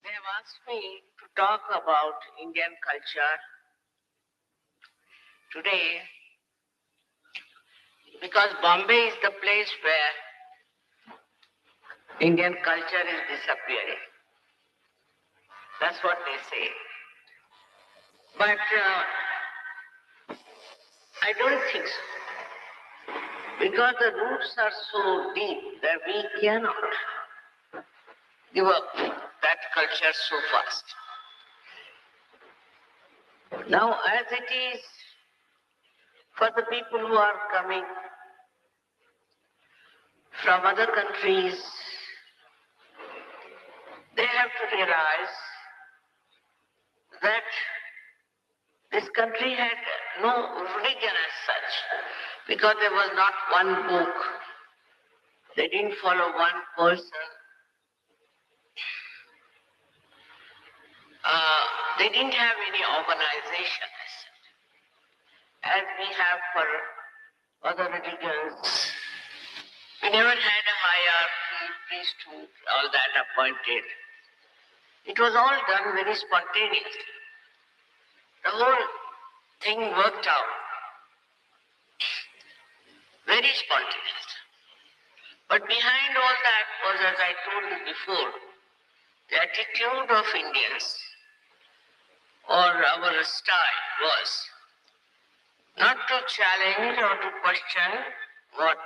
They have asked me to talk about Indian culture today because Bombay is the place where Indian culture is disappearing. That's what they say. But I don't think so. Because the roots are so deep that we cannot give up that culture so fast. Now, as it is for the people who are coming from other countries, they have to realize that this country had no religion as such, because there was not one book. They didn't follow one person. They didn't have any organization as we have for other religions. We never had a hierarchy, priesthood, all that appointed. It was all done very spontaneously. The whole thing worked out very spontaneously. But behind all that was, as I told you before, the attitude of Indians or our style was not to challenge or to question what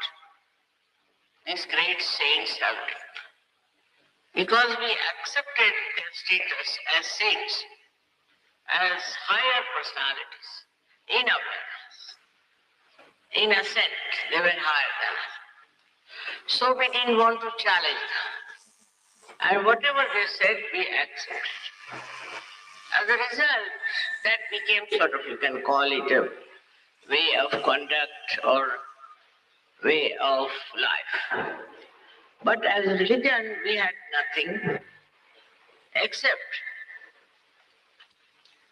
these great saints have done. Because we accepted their status as saints, as higher personalities in awareness. In assent, they were higher than us. So we didn't want to challenge them. And whatever they said, we accepted. As a result, that became sort of, you can call it a way of conduct or way of life. But as religion, we had nothing except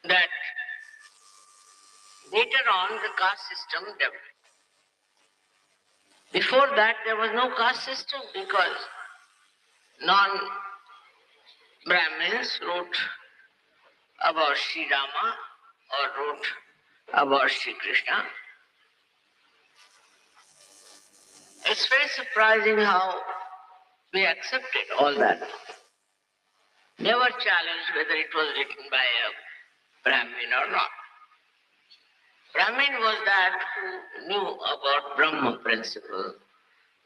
that later on the caste system developed. Before that, there was no caste system because non-Brahmins wrote about Sri Rama or wrote about Sri Krishna. It's very surprising how we accepted all that. Never challenged whether it was written by a Brahmin or not. Brahmin was that who knew about Brahma principle,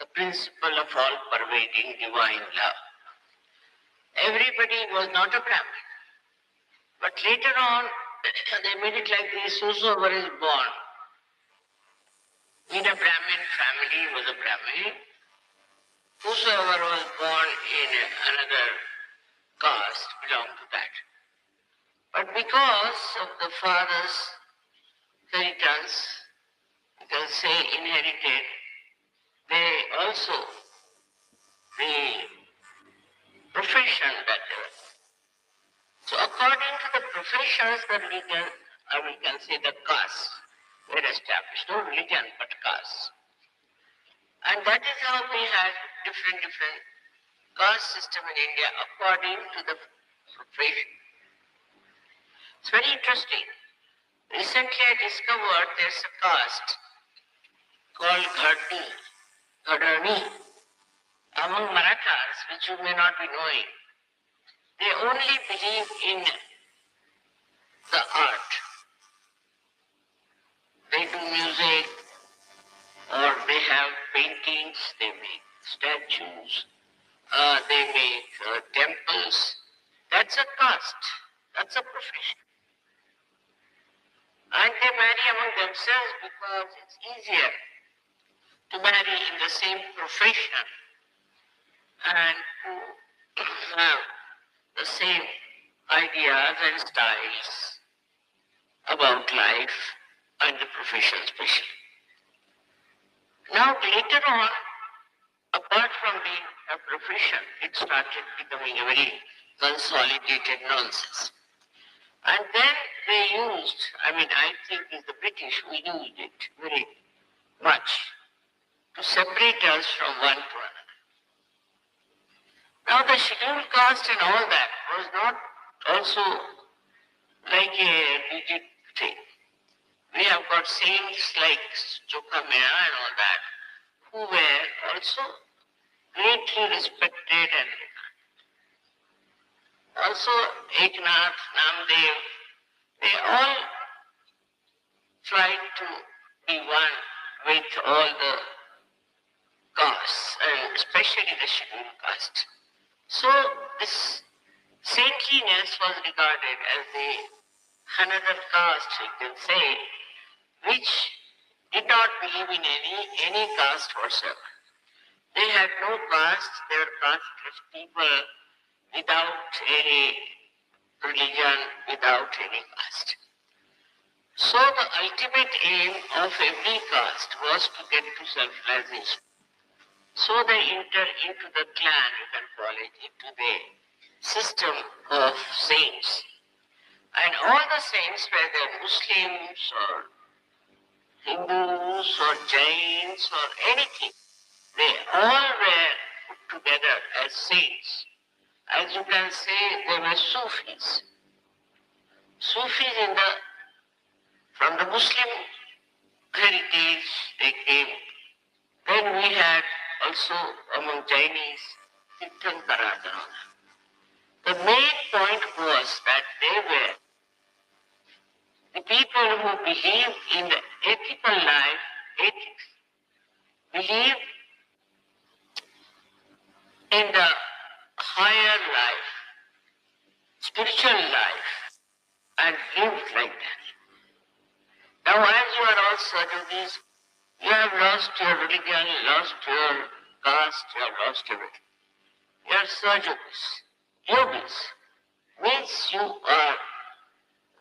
the principle of all pervading divine love. Everybody was not a Brahmin. But later on, they made it like this: whosoever is born in a Brahmin family was a Brahmin. Whosoever was born in another caste belonged to that. But because of the father's inheritance, you can say inherited, they also, the profession that they were. So according to the professions, the religion, or we can say the castes, were established. No religion, but castes. And that is how we had different caste system in India according to the profession. It's very interesting. Recently I discovered there's a caste called Ghadani, among Marathas, which you may not be knowing. They only believe in the art. They do music, or they have paintings, they make statues, they make temples. That's a caste, that's a profession. And they marry among themselves because it's easier to marry in the same profession and to have the same ideas and styles about life and the profession especially. Now later on, apart from being a profession, it started becoming a very consolidated nonsense. And then they used, I think it's the British who used it very much to separate us from one to another. Now the scheduled caste and all that was not also like a rigid thing. We have got saints like Chokamea and all that, who were also greatly respected and also Eknath, Namdev, they all tried to be one with all the castes, and especially the scheduled caste. So this saintliness was regarded as another caste, you can say, which did not believe in any caste whatsoever. They had no caste, they were casteless people without any religion, without any caste. So the ultimate aim of every caste was to get to self-realization. So they enter into the clan, you can call it, into the system of saints. And all the saints, whether Muslims or Hindus or Jains or anything, they all were put together as saints. As you can say, they were Sufis. Sufis from the Muslim heritage they came. Then we had also among Chinese, Tirthankara. The main point was that they were the people who believed in the ethical life, ethics, believed in the higher life, spiritual life, and lived like that. Now as you are all Sajudis, you have lost your religion, lost your caste, you have lost everything. You are Sajudis. Yogis means you are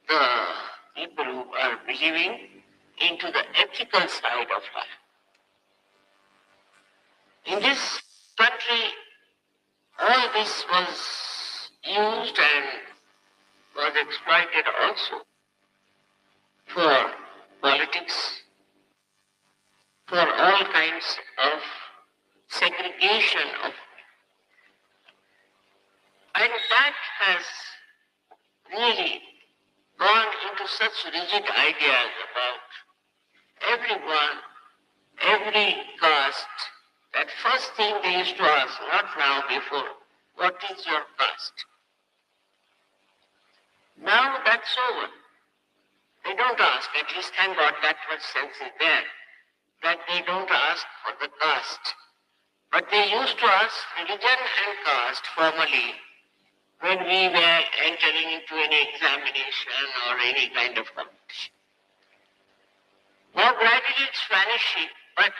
the people who are believing into the ethical side of life. In this country, all this was used and was exploited also for politics, for all kinds of segregation of, and that has really gone into such rigid ideas about everyone, every caste, that first thing they used to ask, not now, before, what is your caste? Now that's over. They don't ask, at least thank God that much sense is there, that they don't ask for the caste. But they used to ask religion and caste formally when we were entering into any examination or any kind of competition. Now gradually it's vanishing, but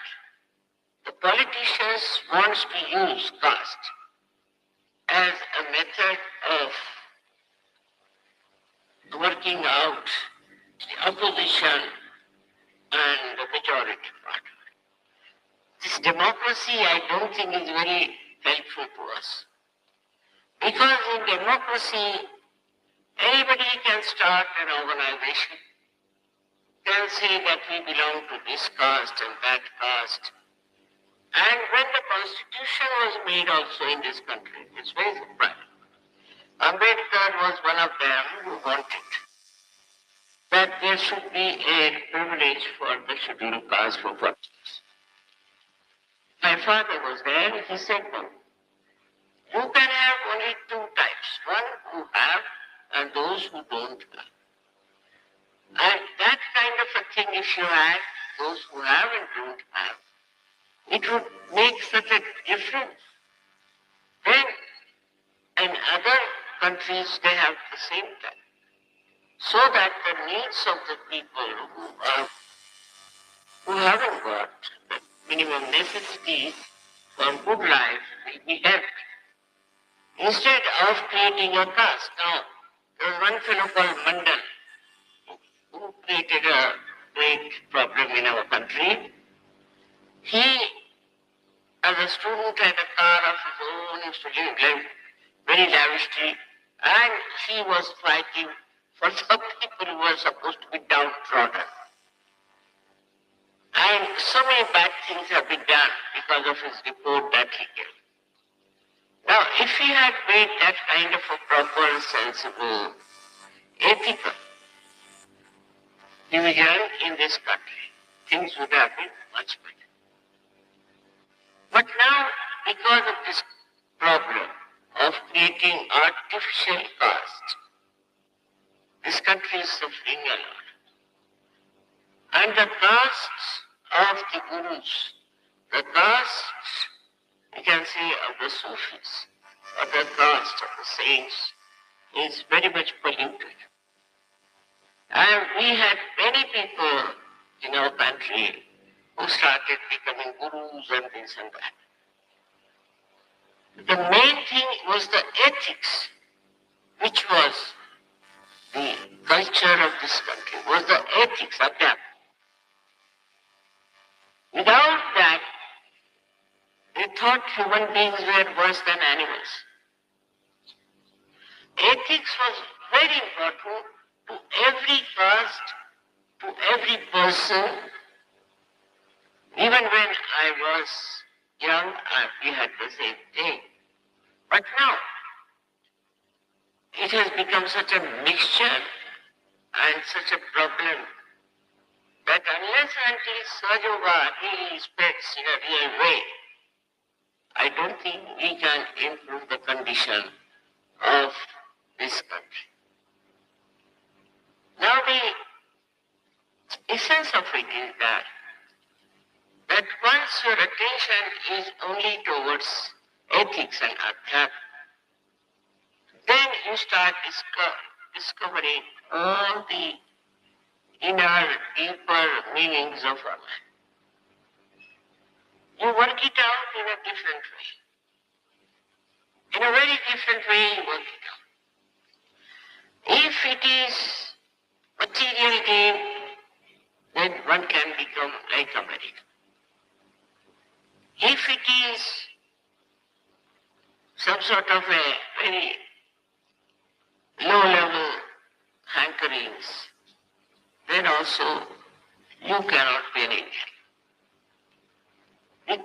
the politicians want to use caste as a method of working out the opposition and the majority part. This democracy, I don't think, is very helpful to us. Because in democracy, anybody can start an organization, can say that we belong to this caste and that caste. And when the constitution was made also in this country, it's very surprising. Ambedkar was one of them who wanted that there should be a privilege for the scheduled caste for politics. My father was there, he said, no. You can have only two types, one who have and those who don't have. And that kind of a thing, if you had, those who have and don't have, it would make such a difference. Then in other countries they have the same type. So that the needs of the people who haven't got the minimum necessities for good life will be helped. Instead of creating a caste. Now, there was one fellow called Mandal who created a great problem in our country. He, as a student, had a car of his own, used to live very lavishly, and he was fighting for some people who were supposed to be downtrodden. And so many bad things have been done because of his report that he gave. Now, if we had made that kind of a proper, sensible, ethical division in this country, things would have been much better. But now, because of this problem of creating artificial caste, this country is suffering a lot. And the castes of the gurus, the castes, you can say, of the Sufis, or the caste of the saints, is very much polluted. And we had many people in our country who started becoming gurus and this and that. The main thing was the ethics, which was the culture of this country, was the ethics of that. Without that, they thought human beings were worse than animals. Ethics was very important to every caste, to every person. Even when I was young, we had the same thing. But now, it has become such a mixture and such a problem that unless and until Sahaja really spreads in a real way, I don't think we can improve the condition of this country. Now the essence of it is that once your attention is only towards ethics and adhyatma, then you start discovering all the inner, deeper meanings of our life. You work it out in a different way. In a very different way you work it out. If it is material gain, then one can become like America. If it is some sort of a very low-level hankerings, then also you cannot be an Indian. The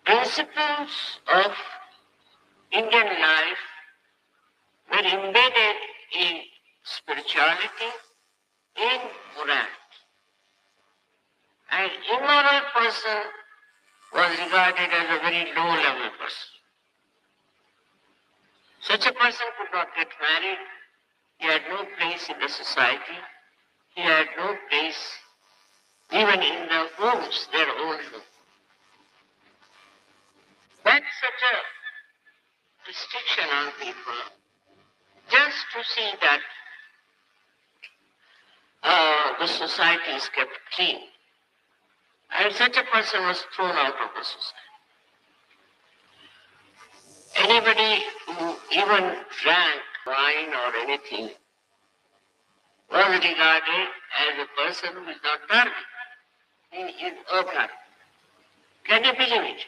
principles of Indian life were embedded in spirituality, in morality. An immoral person was regarded as a very low-level person. Such a person could not get married. He had no place in the society. He had no place even in the homes, their own home. That's such a restriction on people just to see that the society is kept clean. And such a person was thrown out of the society. Anybody who even drank wine or anything was regarded as a person who is not dharmic. He is adharmic. Can you believe it?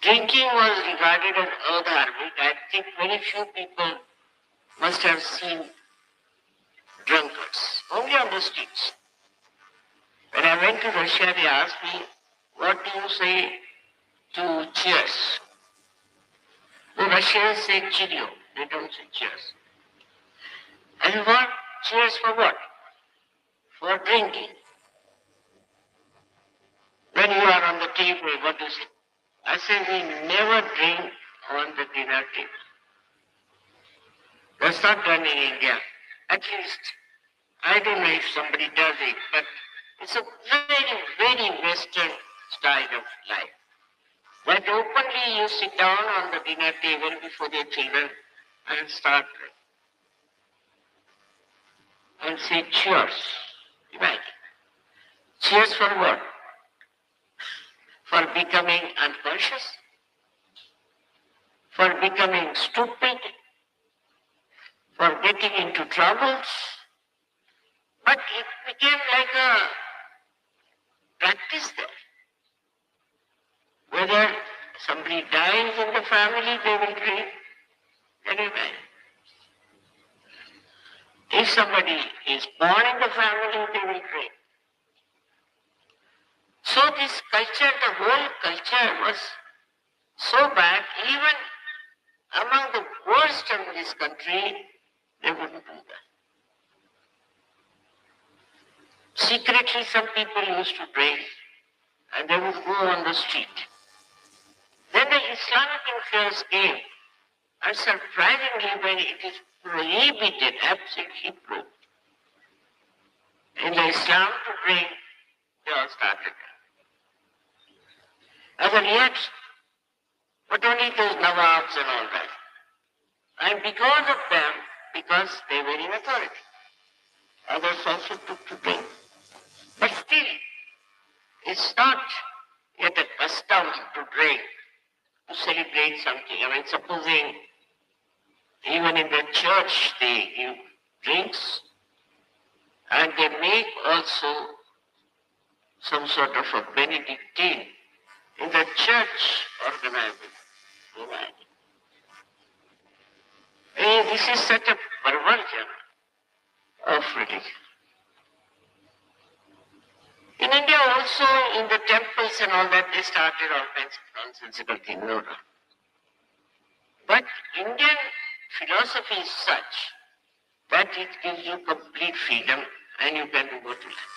Drinking was regarded as adharmic. I think very few people must have seen drunkards, only on the streets. When I went to Russia, they asked me, what do you say to cheers? The Russians say cheerio, they don't say cheers. And what? Cheers for what? For drinking. When you are on the table, what do you say? I say we never drink on the dinner table. That's not done in India. At least, I don't know if somebody does it, but it's a very, very Western style of life. But openly you sit down on the dinner table before your children and start and say cheers. Imagine. Cheers for what? For becoming unconscious? For becoming stupid? For getting into troubles? But it became like a practice there. Whether somebody dies in the family, they will drink. Can you imagine? If somebody is born in the family, they will drink. So this culture, the whole culture was so bad, even among the worst in this country, they wouldn't do that. Secretly, some people used to drink and they would go on the street. Then the Islamic influence came, and surprisingly, when it is prohibited, absolutely prohibited, in the Islam to drink, they all started. As a reaction, but only those Nawabs and all that. And because of them, because they were in authority, others also took to drink. But still, it's not yet a custom to drink, to celebrate something. I mean, supposing even in the church they give drinks, and they make also some sort of a Benedictine in the church organization. This is such a perversion of religion. In India also, in the temples and all that, they started all kinds of nonsensical things. No. But Indian philosophy is such that it gives you complete freedom and you can do what you like.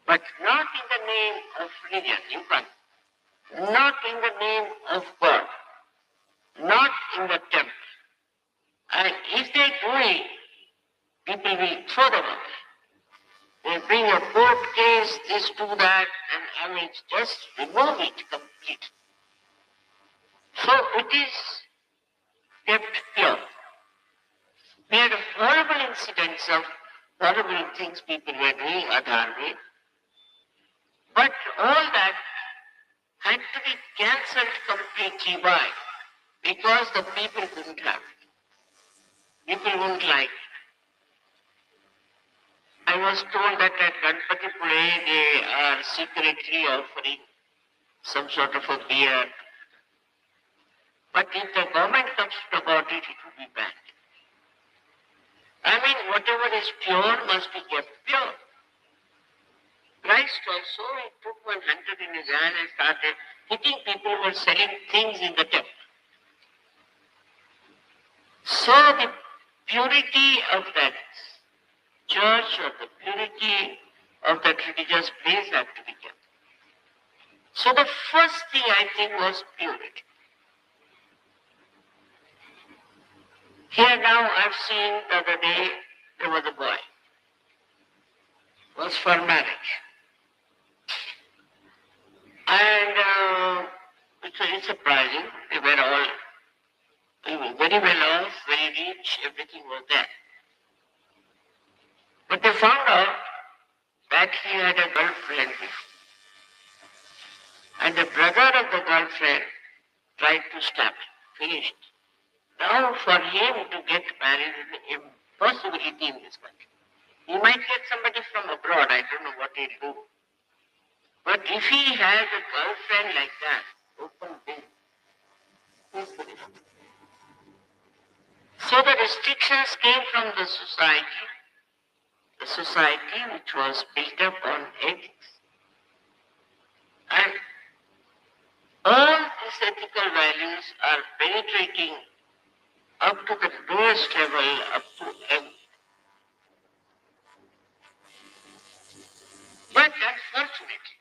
But not in the name of religion, in fact, not in the name of God, not in the temple. And if they do it, people will throw them away. They bring a court case, this, do that, and I mean, just remove it completely. So it is kept pure. We had horrible incidents of horrible things people were doing adharmic, but all that had to be cancelled completely. Why? Because the people couldn't have it. People wouldn't like it. I was told that at Ganpati Pule they are secretly offering some sort of a beer. But if the government comes about it, it will be banned. I mean, whatever is pure must be kept pure. Christ also, he took 100 in his hand and started hitting people who were selling things in the temple. So the purity of that church or the purity of that religious place had to be kept. So the first thing I think was purity. Here now I've seen the other day there was a boy. It was for marriage. And it's very surprising. They were all very well off, very rich, everything was there. But they found out that he had a girlfriend before. And the brother of the girlfriend tried to stab him, finished. Now for him to get married is an impossibility in this country. He might get somebody from abroad, I don't know what he'll do. But if he has a girlfriend like that, open day, he's finished. So the restrictions came from the society which was built up on ethics. And all these ethical values are penetrating up to the lowest level, up to everything. But unfortunately,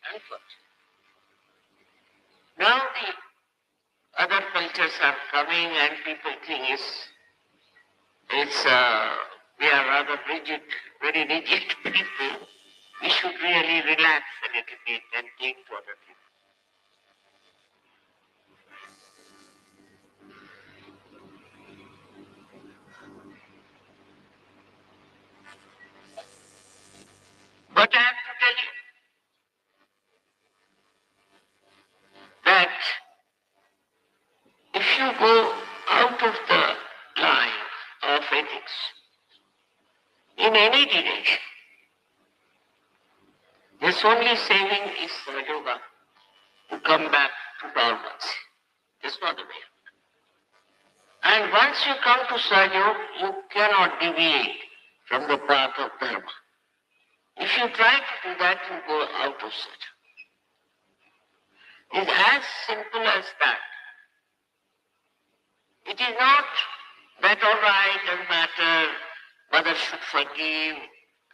now the other cultures are coming and people think we are rather rigid, very rigid people. We should really relax a little bit and take to other people. But I have to tell you that if you go out of the line of ethics in any direction, this only saving is yoga to come back to normalcy. It's not the way. And once you come to Sahaja, you cannot deviate from the path of Dharma. If you try to do that, you go out of Sahaja. It's as simple as that. It is not that all right, doesn't matter, mother should forgive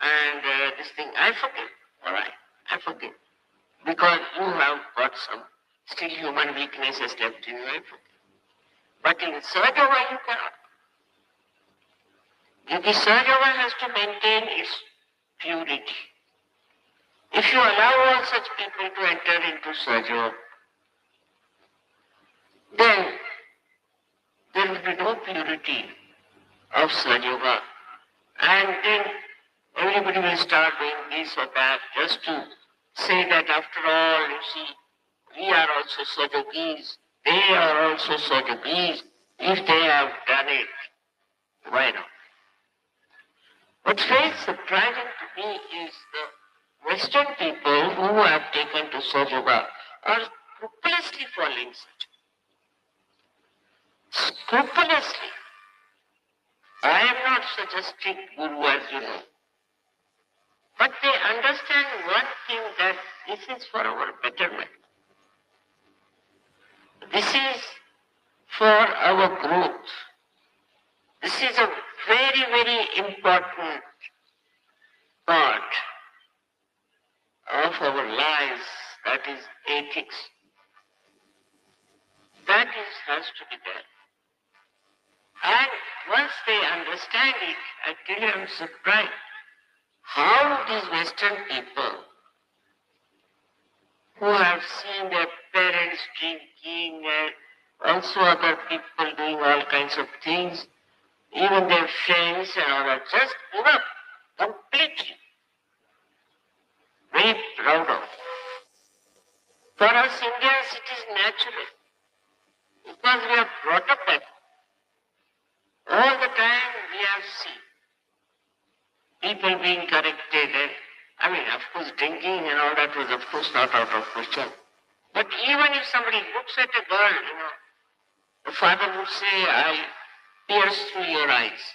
and this thing. I forgive, all right, I forgive. Because you have got some still human weaknesses left in you, I forgive. But in Sahajava you cannot. The Sahajava has to maintain its purity. If you allow all such people to enter into Sahajava, then there will be no purity of Sahajava. And then everybody will start doing this or that just to say that after all, you see, we are also Sahajogis, they are also Sahajogis. If they have done it, why not? What's very surprising to me is the Western people who have taken to Sahajava are scrupulously following such. Scrupulously. I am not such a strict guru as you know. But they understand one thing, that this is for our betterment. This is for our growth. This is a very, very important part of our lives, that is ethics. That has to be there. And once they understand it, I tell you, I'm surprised how these Western people who have seen their parents drinking and also other people doing all kinds of things, even their friends and all that, just give up completely. Very proud of. For us Indians it is natural, because we are brought up that. All the time we have seen people being corrected, and I mean, of course, drinking and all that was, of course, not out of question. But even if somebody looks at a girl, the father would say, I pierce through your eyes.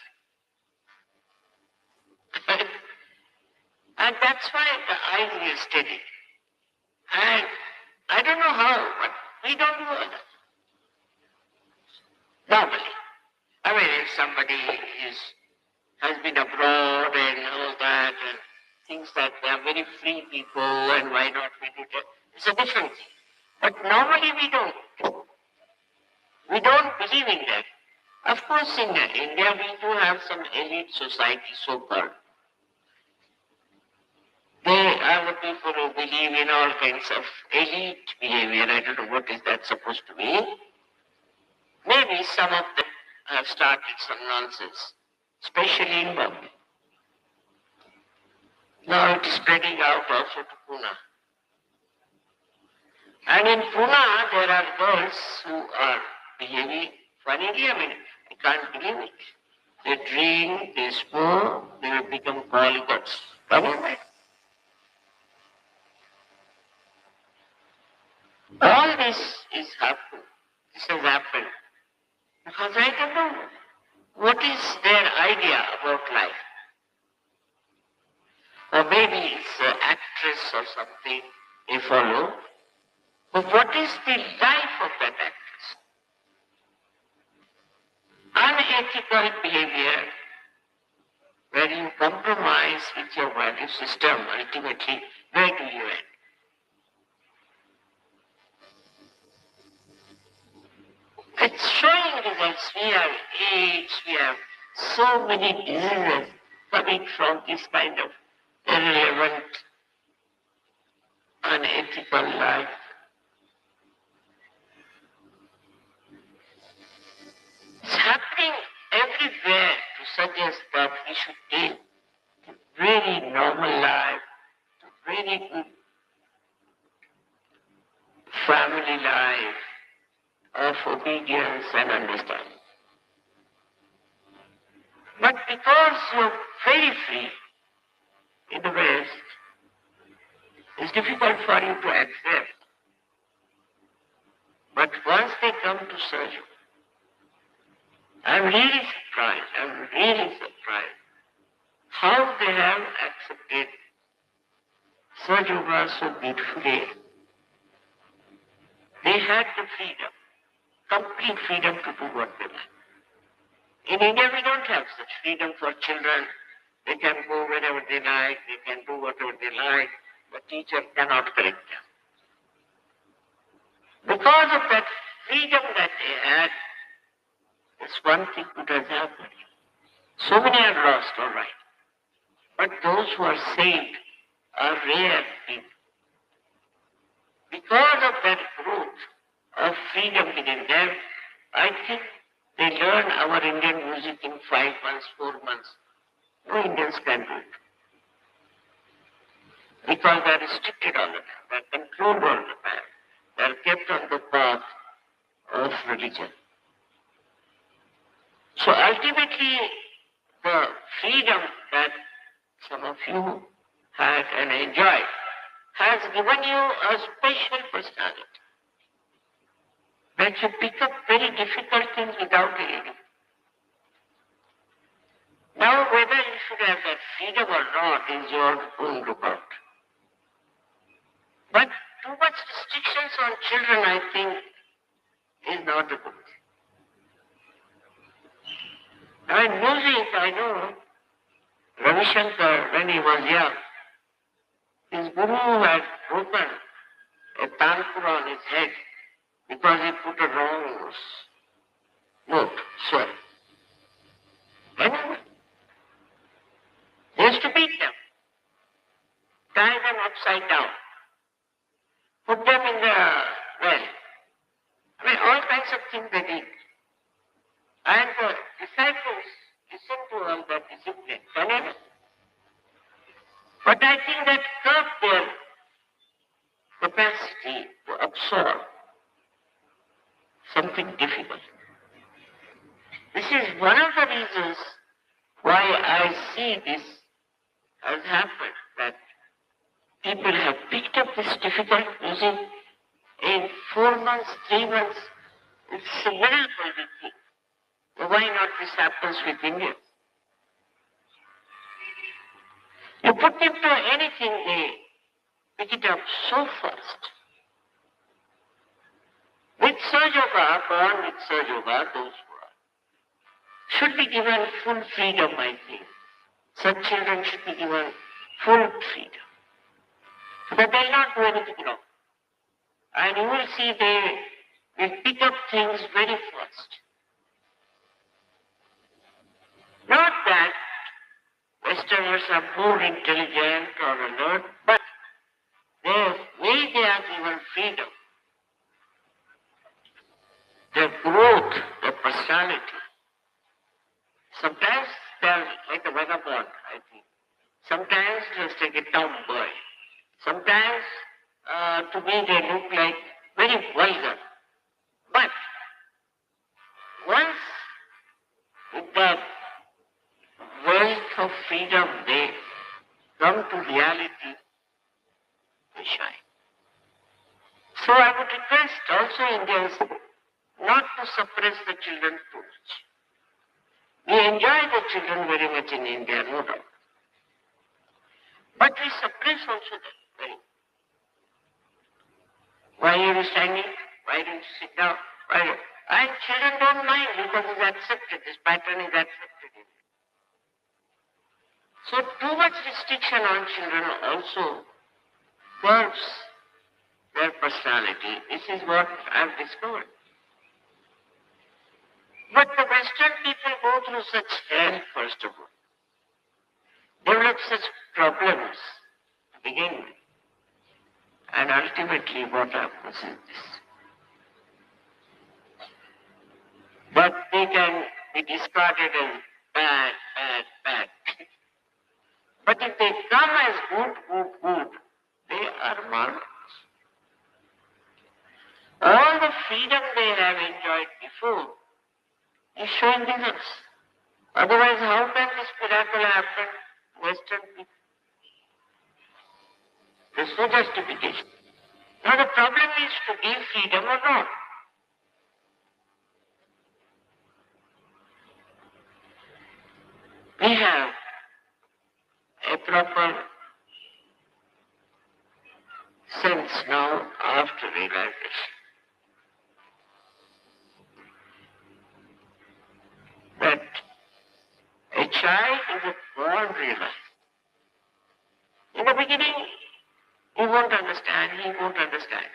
And that's why the eyes will steady. And I don't know how, but we don't do all that. Normally. I mean, if somebody has been abroad and all that, and thinks that they are very free people and why not we do that, it's a different thing. But normally we don't. We don't believe in that. Of course, in India we do have some elite society, so-called. They are the people who believe in all kinds of elite behavior. I don't know what is that supposed to be. Maybe some of them have started some nonsense, especially in Bombay. Now it is spreading out also to Pune. And in Pune there are girls who are behaving funnily. I mean, I can't believe it. They drink, they smoke, they will become polygons. All this is happening. This has happened. Because I don't know what is their idea about life. Or maybe it's an actress or something they follow. But what is the life of that actress? Unethical behavior, where you compromise with your value system, ultimately, where do you end? It's showing results. We have AIDS, we have so many diseases coming from this kind of irrelevant, unethical life. It's happening everywhere to suggest that we should live a very normal life, a very good family life of obedience and understanding. But because you're very free in the West, it's difficult for you to accept. But once they come to surgery, I'm really surprised how they have accepted surgery so beautifully. They had the freedom. complete freedom to do what they like. In India, we don't have such freedom for children. They can go wherever they like, they can do whatever they like. The teacher cannot correct them. Because of that freedom that they had, this one thing could have happened. So many are lost, all right. But those who are saved are rare people. Because of that growth of freedom within them, I think they learn our Indian music in 5 months, 4 months. No Indians can do it. Because they are restricted all the time, they are controlled all the time, they are kept on the path of religion. So ultimately, the freedom that some of you had and enjoyed has given you a special personality. That you pick up very difficult things without reading. Now, whether you should have that freedom or not is your own lookout. But too much restrictions on children, I think, is not a good thing. Now, in music, I know Ravi Shankar, when he was young, his guru had broken a tanpura on his head because he put a wrong note, swell. Anyway, he used to beat them, tie them upside down, put them in the well. I mean, all kinds of things they did. And the disciples listened to all that discipline. Can you? But I think that curbed their capacity to absorb something difficult. This is one of the reasons why I see this has happened, that people have picked up this difficult music in 4 months, 3 months. It's a very golden thing. So why not this happens with Indians? You put them to anything, they pick it up so fast. With Sahaja Yoga, born with Sahaja Yoga, those who are, should be given full freedom, I think. Such children should be given full freedom. But they'll not do anything wrong. And you will see they will pick up things very fast. Not that Westerners are more intelligent or alert, but the way they are given freedom, their growth, their personality. Sometimes they are like a vagabond, I think. Sometimes just like a tomboy. Sometimes to me they look like very vulgar. But once with that wealth of freedom they come to reality, they shine. So I would request also Indians not to suppress the children too much. We enjoy the children very much in India, no doubt. But we suppress also them very much. Why are you standing? Why don't you sit down? And children don't mind because it's accepted, this pattern is accepted. So too much restriction on children also curbs their personality. This is what I've discovered. But the Western people go through such hell, first of all. Develop such problems to begin with. And ultimately what happens is this. But they can be discarded as bad, bad, bad. But if they come as good, they are marvelous. All the freedom they have enjoyed before is showing results. Otherwise, how can this miracle happen to Western people? There's no justification. Now the problem is to give freedom or not. We have a proper sense now after realization. child is a born realized. In the beginning, he won't understand, he won't understand.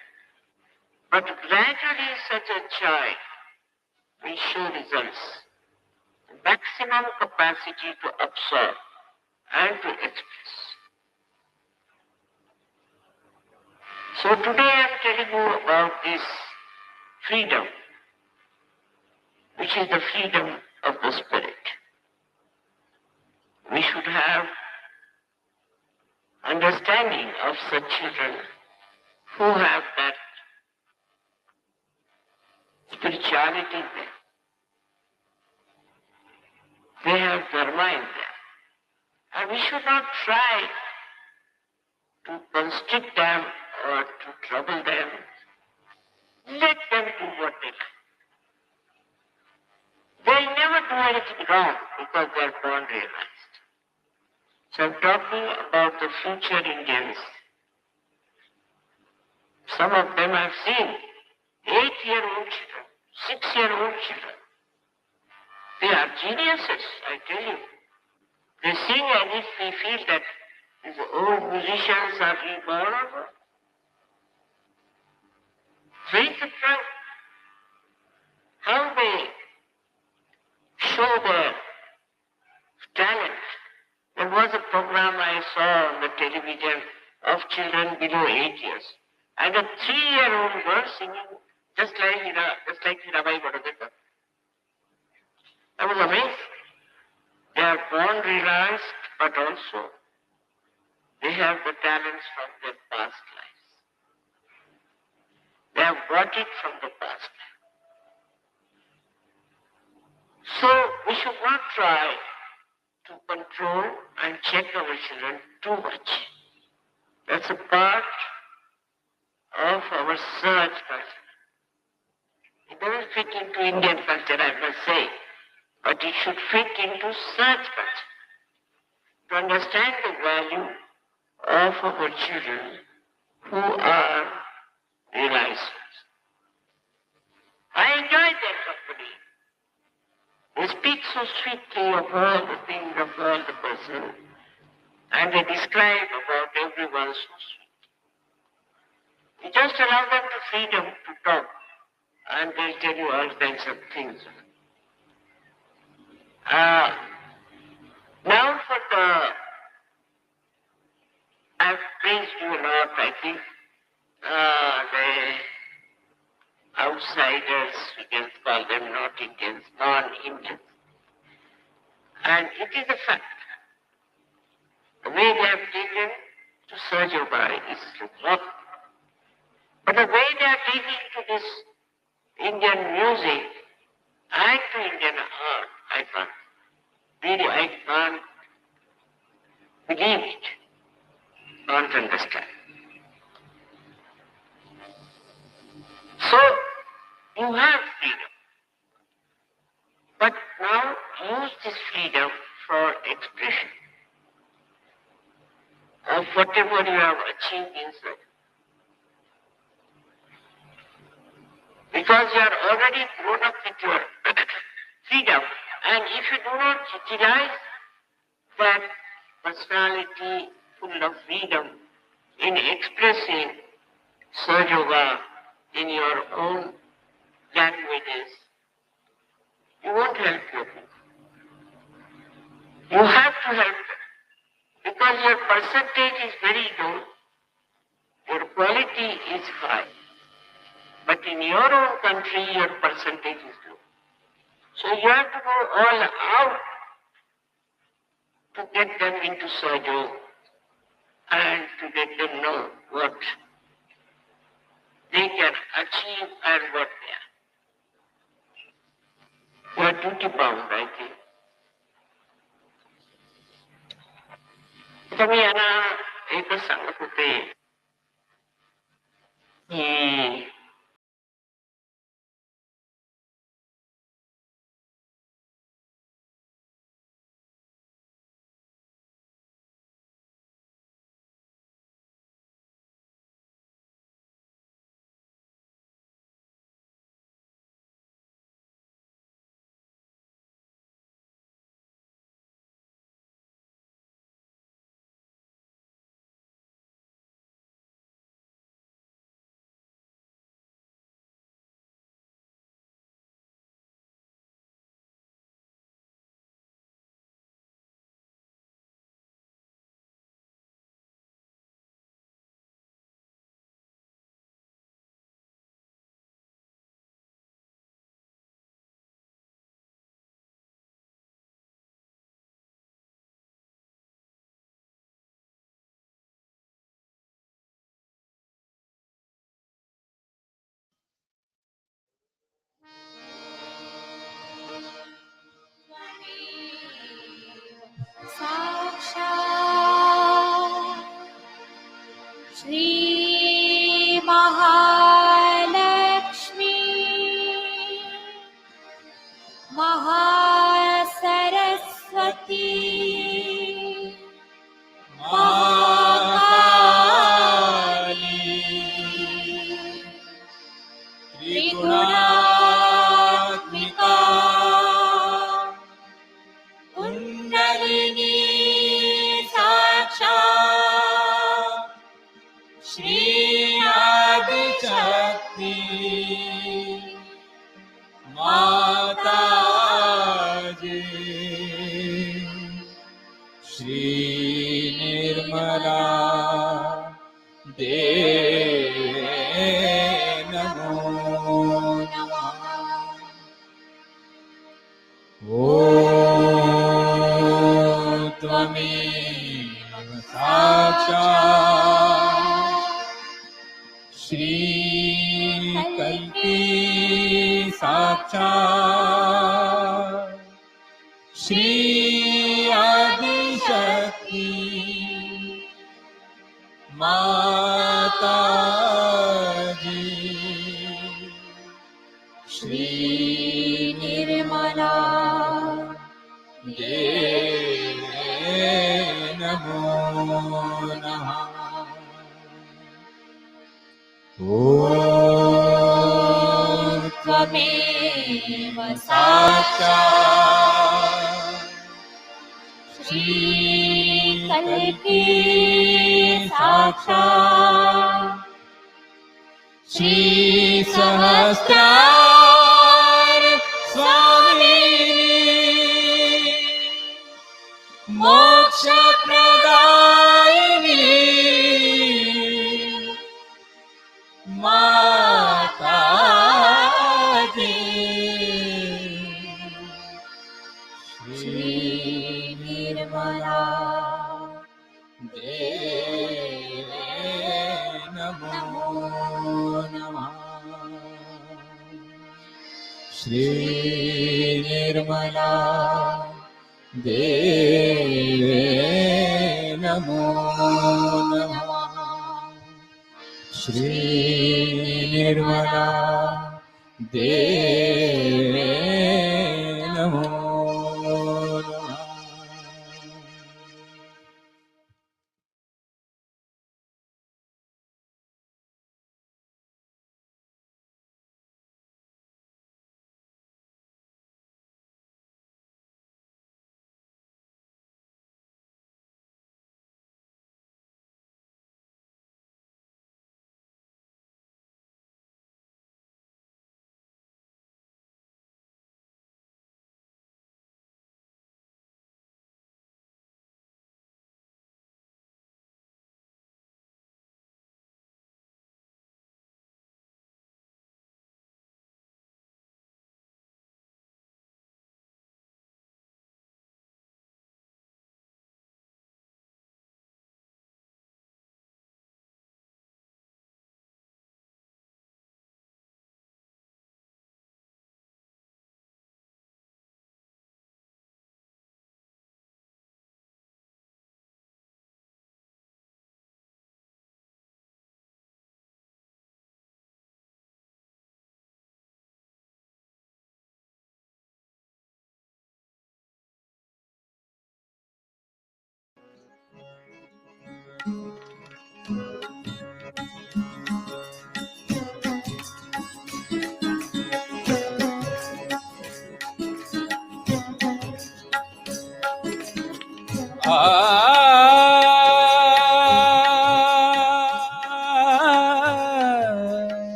But gradually such a child will show results. Maximum capacity to absorb and to express. So today I am telling you about this freedom, which is the freedom of the spirit. We should have understanding of such children who have that spirituality there. They have dharma in them. And we should not try to constrict them or to trouble them. Let them do what they like. They'll never do anything wrong because they're born realized. So I'm talking about the future Indians. Some of them I've seen, 8-year-old children, 6-year-old children. They are geniuses, I tell you. They sing as if we feel that these old musicians are reborn. Very surprised how they show their talent. There was a program I saw on the television of children below 8 years. And a 3-year-old girl singing just like Hirabai Badagata. I was amazed. They are born realized, but also they have the talents from their past lives. They have got it from the past life. So we should not try to control and check our children too much. That's a part of our search culture. It doesn't fit into Indian culture, I must say, but it should fit into search culture. To understand the value of our children who are realizers. I enjoy their company. They speak so sweetly of all the things of all the person, and they describe about everyone so sweet. You just allow them the freedom to talk, and they'll tell you all kinds of things. Now for the, I've praised you a lot, I think, the outsiders, we can call them not Indians, non-Indians. And it is a fact. The way they have taken to Sir Yoga is wrong. But the way they are taking to this Indian music and to Indian art, I can't believe it. Can't understand. So, you have freedom. But now use this freedom for expression of whatever you have achieved inside. Because you are already grown up with your freedom, and if you do not utilize that personality full of freedom in expressing Sar Yoga in your own languages, you won't help your people. You have to help them. Because your percentage is very low, your quality is high. But in your own country, your percentage is low. So you have to go all out to get them into Sajo and to let them know what they can achieve and what they are. You are duty bound, I think. तर मी यांना एकच सांगत होते की माताजी श्री निर्मला देवे नमो नमः। ॐ त्वमेव साक्षात् श्री कल्की साक्षात् श्री आदिशक्ति माताजी श्री निर्मला देवे नमो नमः। ॐ त्वमेव साक्षात् श्री कल्की साक्षात् श्री सहस्रार स्वामिनी मोक्ष प्रदायिनी माताजी श्री निर्मला देवे नमो नमः। श्री निर्मला देवे नमो नमः। श्री निर्मला देवे नमो नमः।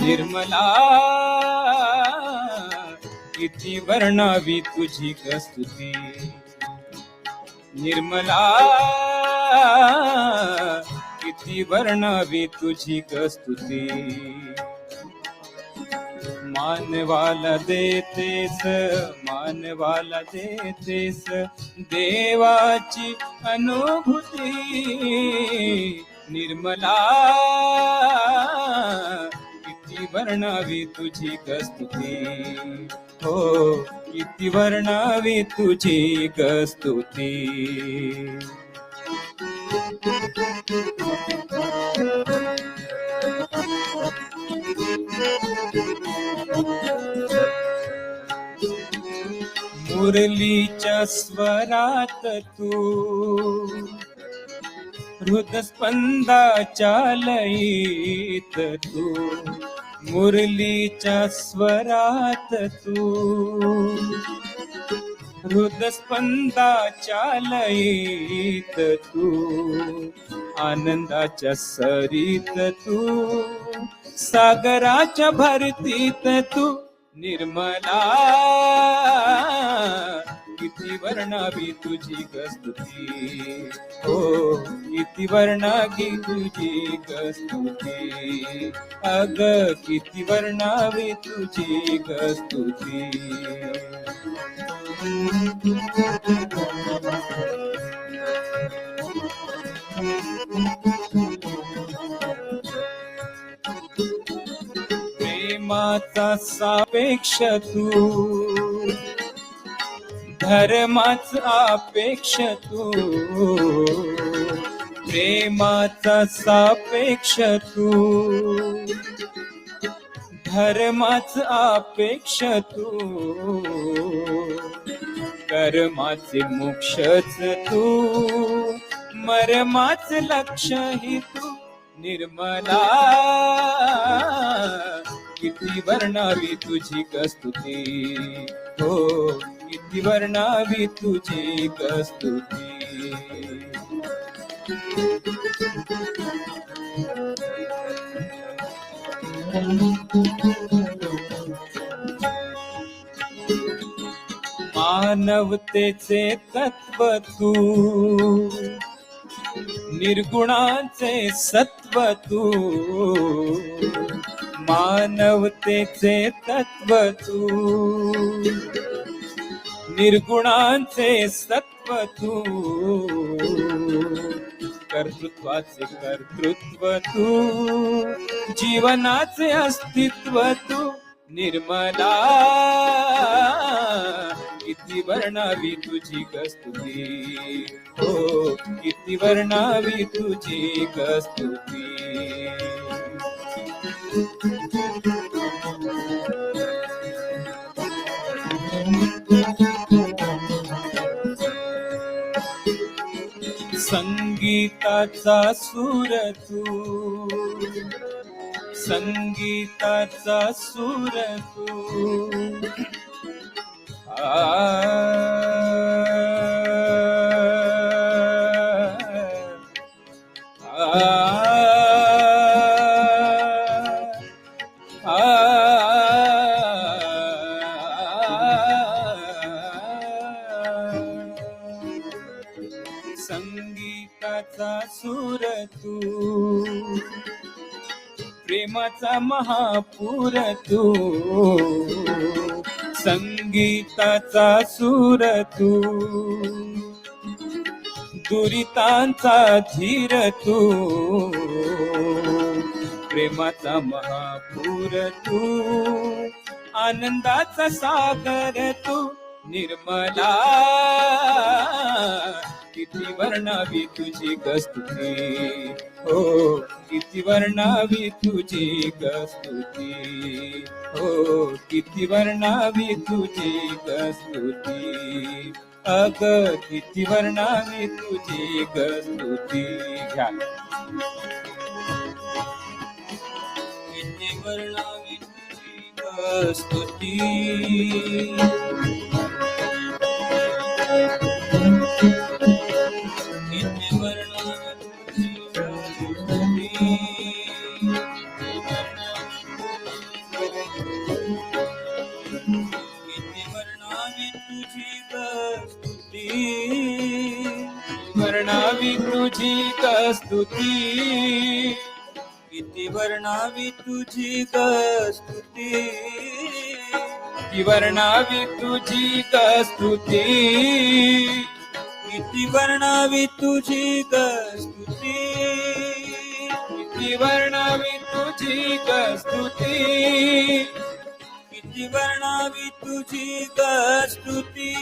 निर्मला किती वर्णावी तुझी स्तुती, निर्मला किती वर्णावी तुझी स्तुती. मानवाला देतेस, मानवाला देतेस देवाची अनुभूती. निर्मला किती वर्णावी तुझी स्तुती, हो किती वर्णावी तुझी स्तुती. मुरलीच्या स्वरात तू हृदस्पंदाच्या लयीत तू, मुरलीच्या स्वरात तू. हृदस्पंदाच्या लयीत तू, आनंदाच्या सरीत तू, सागराच्या भरतीत तू निर्मला. किती वर्णावी तुझी स्तुती, हो किती वर्णावी तुझी स्तुती, अग किती वर्णावी तुझी स्तुती. प्रेमाचा सापेक्ष तू, धर्माच अपेक्ष तू. प्रेमाचा सापेक्ष तू, धर्माच अपेक्ष तू. कर्माचे मोक्षच तू, मर्माच लक्ष्यही तू निर्मला. किती वर्णावी तुझी स्तुती, हो किती वर्णावी तुझी स्तुती. मानवतेचे तत्व तू, निर्गुणाचे सत्व तू. मानवतेचे तत्व तू, निर्गुणाचे सत्व तू. कर्तृत्वाचे कर्तृत्व तू, जीवनाचे अस्तित्व तू निर्मला. किती वर्णावी तुझी स्तुती, हो किती वर्णावी तुझी स्तुती. संगीताचा सूर तू, संगीताचा सूर तू. संगीताचा सूर तू, प्रेमाचा महापूर तू. संगीताचा सूर तू, दुरितांचा धीर तू. प्रेमाचा महापूर तू, आनंदाचा सागर तू निर्मला. किती वर्णावी तुझी स्तुती, हो किती वर्णावी तुझी स्तुती, हो किती वर्णावी तुझी स्तुती. अग किती वर्णावी तुझी स्तुती. घ्या किती वर्णावी तुझी स्तुती. वर्णावी तुझी स्तुती, किती वर्णावी तुझी स्तुती. किती वर्णावी तुझी स्तुती, किती वर्णावी तुझी स्तुती. किती वर्णावी तुझी स्तुती, किती वर्णावी तुझी स्तुती.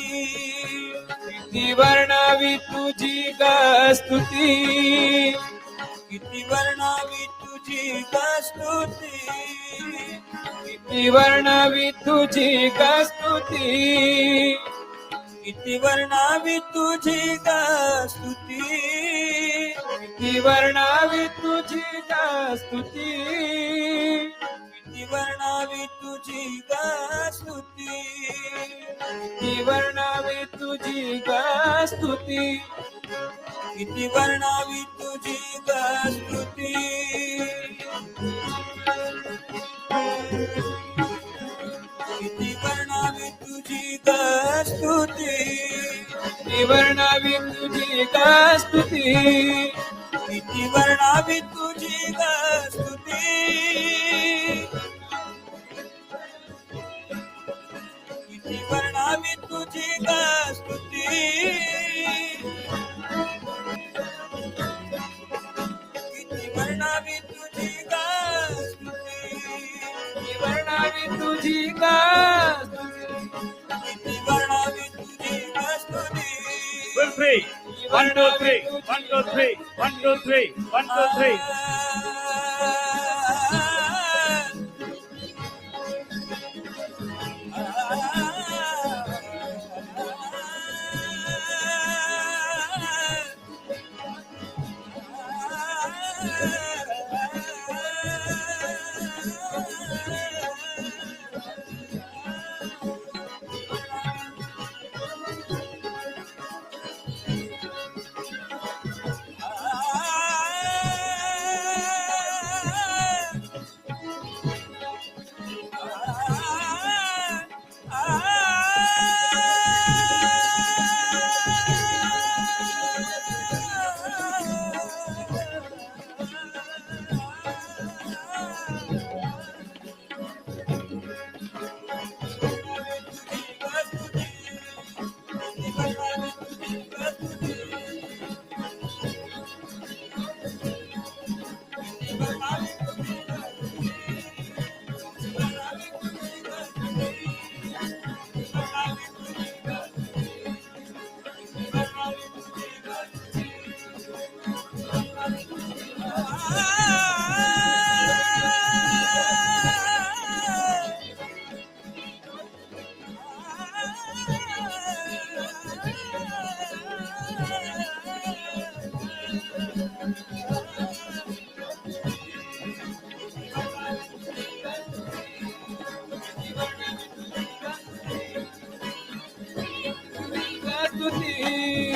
किती वर्णावी तुझी स्तुती, किती वर्णावी तुझी स्तुती. किती वर्णावी तुझी स्तुती, किती वर्णावी तुझी स्तुती. किती वर्णावी तुझी गा स्तुती, किती वर्णावी तुझी गा स्तुती, किती वर्णावी तुझी गा स्तुती, किती वर्णावी तुझी गा स्तुती. किती वर्णावी तुझी गा स्तुती, किती वर्णावी तुझी गा स्तुती, किती वर्णावी तुझी गा स्तुती, किती वर्णावी तुझी गा स्तुती, किती वर्णावी तुझी गा स्तुती, किती वर्णावी तुझी गा स्तुती, किती वर्णावी तुझी गा स्तुती. Full three. 1, 2, 3. 1, 2, 3. 1, 2, 3. 1, 2, 3. स्तुती